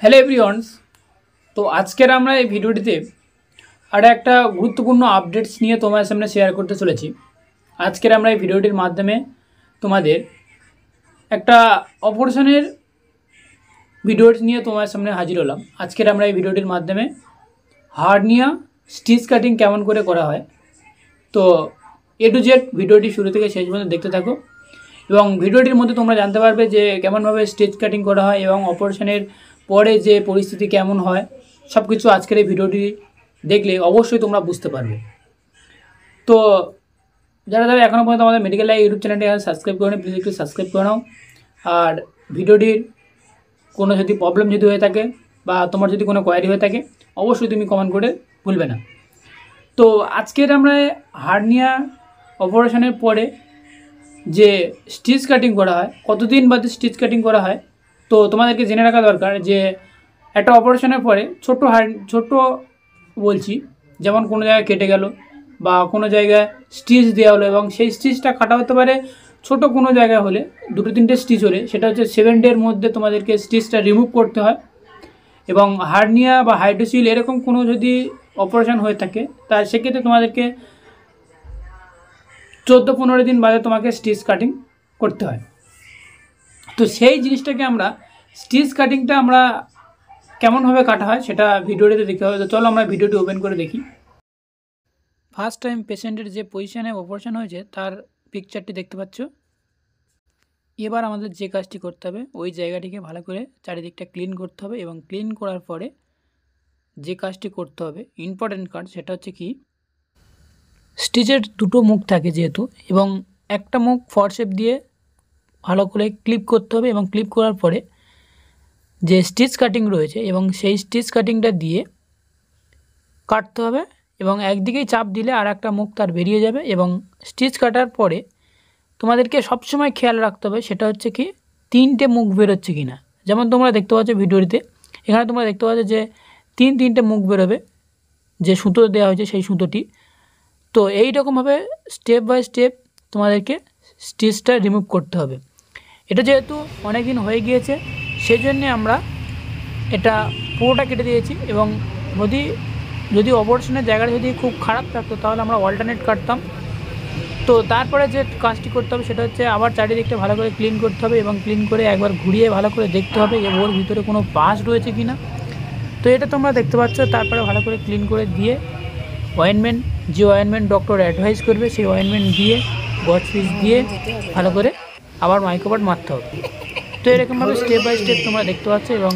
Hello everyone's. তো আজকের আমরা এই ভিডিওটিতে আর একটা গুরুত্বপূর্ণ আপডেটস নিয়ে তোমার সামনে শেয়ার করতে চলেছি। আজকের আমরা এই ভিডিওটির মাধ্যমে তোমাদের একটা অপারেশনের ভিডিও নিয়ে তোমার সামনে হাজির হলাম। আজকের আমরা এই ভিডিওটির মাধ্যমে হার্নিয়া স্টিচ কাটিং কেমন করে করা হয়, তো এ টু জেড ভিডিওটি শুরু থেকে শেষ পর্যন্ত দেখতে থাকো এবং ভিডিওটির মধ্যে তোমরা জানতে পারবে যে কেমনভাবে স্টিচ কাটিং করা হয় এবং অপারেশনের পরে যে পরিস্থিতি কেমন হয়, সব কিছু আজকের এই ভিডিওটি দেখলে অবশ্যই তোমরা বুঝতে পারবে। তো যারা যারা এখনও পর্যন্ত আমাদের মেডিকেল লাইভ ইউটিউব চ্যানেলটি সাবস্ক্রাইব করে প্লিজ একটু সাবস্ক্রাইব করে নাও। আর ভিডিওটির কোনো যদি প্রবলেম যদি হয়ে থাকে বা তোমার যদি কোনো কোয়ারি হয়ে থাকে অবশ্যই তুমি কমেন্ট করে ভুলবে না। তো আজকের আমরা হার্নিয়া অপারেশনের পরে যে স্টিচ কাটিং করা হয়, কতদিন বাদে স্টিচ কাটিং করা হয়, তো তোমাদেরকে জেনে রাখা দরকার যে একটা অপারেশনের পরে ছোট বলছি, যেমন কোনো জায়গায় কেটে গেল বা কোনো জায়গায় স্টিচ দেওয়া হলো এবং সেই স্টিচটা কাটা হতে পারে ছোট কোনো জায়গায় হলে, 2-3টে স্টিচ হলে সেটা হচ্ছে 7 ডের মধ্যে তোমাদেরকে স্টিচটা রিমুভ করতে হয়। এবং হার্নিয়া বা হাইড্রোসিল এরকম কোনো যদি অপারেশন হয়ে থাকে তার সেক্ষেত্রে তোমাদেরকে 14-15 দিন বাদে তোমাকে স্টিচ কাটিং করতে হয়। তো সেই জিনিসটাকে আমরা স্টিচ কাটিংটা আমরা কেমনভাবে কাটা হয় সেটা ভিডিওটিতে দেখতে হবে। তো চলো আমরা ভিডিওটি ওপেন করে দেখি। ফার্স্ট টাইম পেশেন্টের যে পজিশানে অপারেশন হয়েছে তার পিকচারটি দেখতে পাচ্ছ। এবার আমাদের যে কাজটি করতে হবে ওই জায়গাটিকে ভালো করে চারিদিকটা ক্লিন করতে হবে এবং ক্লিন করার পরে যে কাজটি করতে হবে ইম্পর্টেন্ট কাজ, সেটা হচ্ছে কি, স্টিচের দুটো মুখ থাকে যেহেতু, এবং একটা মুখ ফরশেপ দিয়ে ভালো করে ক্লিপ করতে হবে এবং ক্লিপ করার পরে যে স্টিচ কাটিং রয়েছে এবং সেই স্টিচ কাটিংটা দিয়ে কাটতে হবে এবং একদিকেই চাপ দিলে আর একটা মুখ তার বেরিয়ে যাবে। এবং স্টিচ কাটার পরে তোমাদেরকে সবসময় খেয়াল রাখতে হবে সেটা হচ্ছে কি 3টে মুখ বেরোচ্ছে কি না। যেমন তোমরা দেখতে পাচ্ছ ভিডিওটিতে, এখানে তোমরা দেখতে পাচ্ছ যে 3টে মুখ বেরোবে যে সুতো দেওয়া হয়েছে সেই সুতোটি। তো এইরকমভাবে স্টেপ বাই স্টেপ তোমাদেরকে স্টিচটা রিমুভ করতে হবে। এটা যেহেতু অনেক দিন হয়ে গিয়েছে সেই জন্যে আমরা এটা পুরোটা কেটে দিয়েছি এবং যদি অপারেশনের জায়গাটা যদি খুব খারাপ থাকতো তাহলে আমরা অল্টারনেট কাটতাম। তো তারপরে যে কাজটি করতে হবে সেটা হচ্ছে আবার চারিদিকটা ভালো করে ক্লিন করতে হবে এবং ক্লিন করে একবার ঘুরিয়ে ভালো করে দেখতে হবে যে ওর ভিতরে কোনো পাস রয়েছে কি না। তো এটা তোমরা দেখতে পাচ্ছ। তারপরে ভালো করে ক্লিন করে দিয়ে যে অয়েনমেন্ট ডক্টর অ্যাডভাইস করবে সেই অয়েনমেন্ট দিয়ে গজ পিস দিয়ে ভালো করে আবার মাইক্রোপার্ট মারতে হবে। তো এরকমভাবে স্টেপ বাই স্টেপ তোমরা দেখতে পাচ্ছ এবং